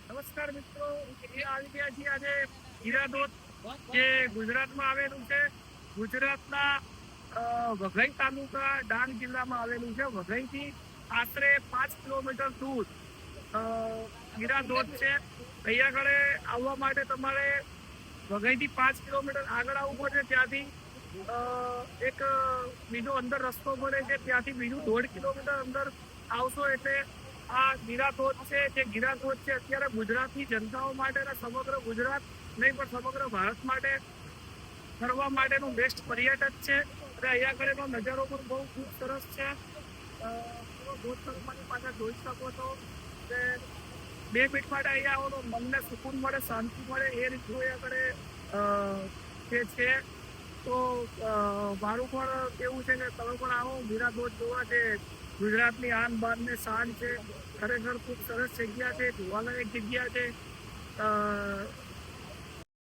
નમસ્કાર મિત્રો, આવી ગયા છીએ આજે હીરાધોધ જે ગુજરાતમાં આવેલું છે. ગુજરાતના વઘઈ તાલુકા ડાંગ જિલ્લામાં આવેલું છે. વઘઈથી આશરે 5 કિલોમીટર દૂર હીરાધોધ છે. અહીંયા આગળ આવવા માટે તમારે વઘઈથી 5 કિલોમીટર આગળ આવવું પડશે. ત્યાંથી એક બીજો અંદર રસ્તો પડે છે, ત્યાંથી બીજું 1.5 કિલોમીટર અંદર આવશો એટલે આ ગિરાધોધ છે. જે ગિરાધોધ છે અત્યારે ગુજરાતની જનતાઓ માટે અને સમગ્ર ગુજરાત નહીં પણ સમગ્ર ભારત માટે ફરવા માટેનું બેસ્ટ પર્યટક છે. અને અહીંયા આગળનો નજારો પણ બહુ ખૂબ સરસ છે. ધોધ તરફની પાછા જોઈ શકો છો કે 2 મિનિટ માટે અહીંયા આવો તો મનને સુકૂન મળે, શાંતિ મળે એ રીતનું અહીંયા આગળ જે છે. તો મારું પણ કેવું છે કે તમે પણ આવો ગિરાધોધ જોવા. છે ગુજરાતની આન બાન ને શાન છે. ખરેખર ખૂબ સરસ જગ્યા છે, જોવાલાયક જગ્યા છે.